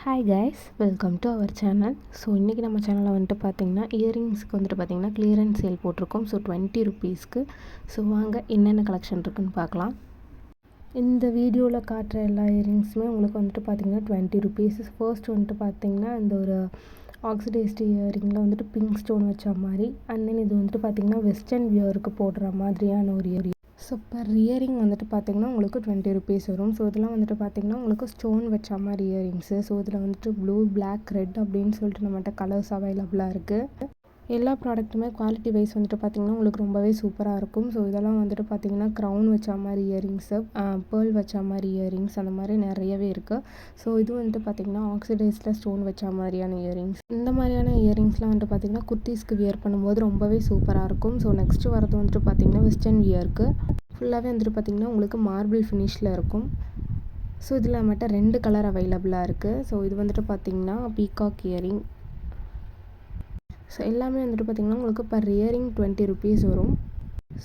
Hi guys, welcome to our channel. So இன்றைக்கி நம்ம சேனலில் வந்துட்டு பார்த்திங்கன்னா இயரிங்ஸ்க்கு வந்துட்டு பார்த்திங்கன்னா கிளியரன்ஸ் சேல் போட்டிருக்கோம். ஸோ 20 ருபீஸ்க்கு. ஸோ வாங்க என்னென்ன கலெக்ஷன் இருக்குதுன்னு பார்க்கலாம். இந்த வீடியோவில் காட்டுற எல்லா இயரிங்ஸுமே உங்களுக்கு வந்துட்டு பார்த்திங்கன்னா 20 ருபீஸ். ஃபர்ஸ்ட் வந்துட்டு பார்த்திங்கன்னா இந்த ஒரு ஆக்சிடைஸ்டு இயரிங்கில் வந்துட்டு பிங்க் ஸ்டோன் வச்ச மாதிரி, அண்ட் தென் இது வந்துட்டு பார்த்திங்கன்னா வெஸ்டர்ன் வியருக்கு போடுற மாதிரியான ஒரு இயரிங். ஸோ பர் இயரிங் வந்துட்டு பார்த்திங்கன்னா உங்களுக்கு 20 ருபீஸ் வரும். ஸோ இதெல்லாம் வந்துட்டு பார்த்திங்கன்னா உங்களுக்கு ஸ்டோன் வச்ச மாதிரி இயரிங்ஸு. ஸோ இதில் வந்துட்டு ப்ளூ, பிளாக், ரெட் அப்படின்னு சொல்லிட்டு நம்மகிட்ட கலர்ஸ் அவைலபிளாக இருக்குது. எல்லா ப்ராடக்ட்டுமே குவாலிட்டி வைஸ் வந்துட்டு பார்த்திங்கன்னா உங்களுக்கு ரொம்பவே சூப்பராக இருக்கும். ஸோ இதெல்லாம் வந்துட்டு பார்த்திங்கன்னா க்ரௌன் வச்ச மாதிரி இயரிங்ஸு, பேர்ல் வச்ச மாதிரி இயரிங்ஸ், அந்த மாதிரி நிறையவே இருக்குது. ஸோ இது வந்துட்டு பார்த்திங்கன்னா ஆக்சிடைஸில் ஸ்டோன் வச்ச மாதிரியான இயரிங்ஸ். இந்த மாதிரியான இயரிங்ஸ்லாம் வந்துட்டு பார்த்திங்கன்னா குர்த்திஸ்க்கு வியர் பண்ணும்போது ரொம்பவே சூப்பராக இருக்கும். ஸோ நெக்ஸ்ட்டு வரது வந்துட்டு பார்த்திங்கன்னா வெஸ்டர்ன் வியருக்கு ஃபுல்லாகவே வந்துட்டு பார்த்திங்கன்னா உங்களுக்கு மார்பிள் ஃபினிஷில் இருக்கும். ஸோ இதில் நம்மகிட்ட 2 கலர் அவைலபிளாக இருக்குது. ஸோ இது வந்துட்டு பார்த்திங்கன்னா பீகாக் இயரிங். ஸோ எல்லாமே வந்துட்டு பார்த்திங்கன்னா உங்களுக்கு பர் இயரிங் 20 ருபீஸ் வரும்.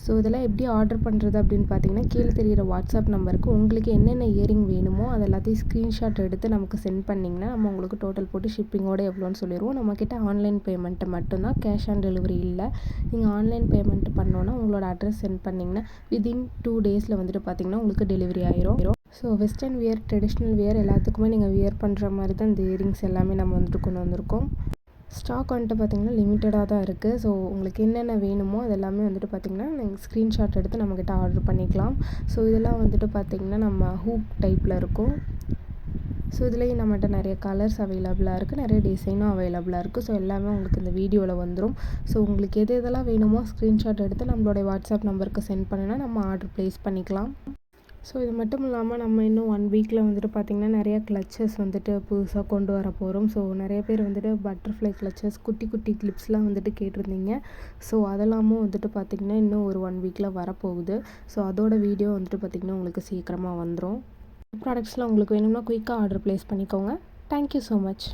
ஸோ இதெல்லாம் எப்படி ஆர்டர் பண்ணுறது அப்படின்னு பார்த்தீங்கன்னா கீழே தெரிகிற வாட்ஸ்அப் நம்பருக்கு உங்களுக்கு என்னென்ன இயரிங் வேணுமோ அது எல்லாத்தையும் ஸ்க்ரீன்ஷாட் எடுத்து நமக்கு சென்ட் பண்ணிங்கன்னா நம்ம உங்களுக்கு டோட்டல் போட்டு ஷிப்பிங்கோடு எவ்வளோன்னு சொல்லிடுவோம். நம்மக்கிட்ட ஆன்லைன் பேமெண்ட்டு மட்டும்தான், கேஷ் ஆன் டெலிவரி இல்லை. நீங்கள் ஆன்லைன் பேமெண்ட் பண்ணோன்னா உங்களோட அட்ரஸ் சென்ட் பண்ணிங்கன்னா வித்தின் 2 டேஸில் வந்துட்டு பார்த்திங்கன்னா உங்களுக்கு டெலிவரி ஆயிரும். So western wear, traditional wear எல்லாத்துக்குமே நீங்கள் வியர் பண்ணுற மாதிரி தான் இந்த இயரிங்ஸ் எல்லாமே நம்ம வந்துட்டு கொண்டு வந்திருக்கோம். ஸ்டாக் வந்துட்டு பார்த்திங்கன்னா லிமிட்டடாக தான் இருக்குது. ஸோ உங்களுக்கு என்னென்ன வேணுமோ அது எல்லாமே வந்துட்டு பார்த்திங்கன்னா நீங்கள் ஸ்க்ரீன்ஷாட் எடுத்து நம்மக்கிட்ட ஆர்டர் பண்ணிக்கலாம். ஸோ இதெல்லாம் வந்துட்டு பார்த்திங்கன்னா நம்ம ஹூக் டைப்பில் இருக்கும். ஸோ இதுலேயும் நம்மகிட்ட நிறைய கலர்ஸ் அவைலபிளாக இருக்குது, நிறைய டிசைனும் அவைலபிளாக இருக்குது. ஸோ எல்லாமே உங்களுக்கு இந்த வீடியோவில் வந்துடும். ஸோ உங்களுக்கு எதெல்லாம் வேணுமோ ஸ்க்ரீன்ஷாட் எடுத்து நம்மளுடைய வாட்ஸ்அப் நம்பருக்கு சென்ட் பண்ணினா நம்ம ஆர்டர் ப்ளேஸ் பண்ணிக்கலாம். ஸோ இது மட்டும் இல்லாமல் நம்ம இன்னும் 1 வீக்கில் வந்துட்டு பார்த்திங்கன்னா நிறைய கிளச்சஸ் வந்துட்டு புதுசாக கொண்டு வர போகிறோம். ஸோ நிறைய பேர் வந்துட்டு பட்டர்ஃப்ளை கிளச்சஸ், குட்டி குட்டி கிளிப்ஸ்லாம் வந்துட்டு கேட்டிருந்தீங்க. ஸோ அதெல்லாமும் வந்துட்டு பார்த்திங்கன்னா இன்னும் ஒரு 1 வீக்கில் வரப்போகுது. ஸோ அதோட வீடியோ வந்துட்டு பார்த்திங்கன்னா உங்களுக்கு சீக்கிரமாக வந்துடும். ப்ராடக்ட்ஸ்லாம் உங்களுக்கு வேணும்னா குயிக்காக ஆர்டர் ப்ளேஸ் பண்ணிக்கோங்க. Thank you so much.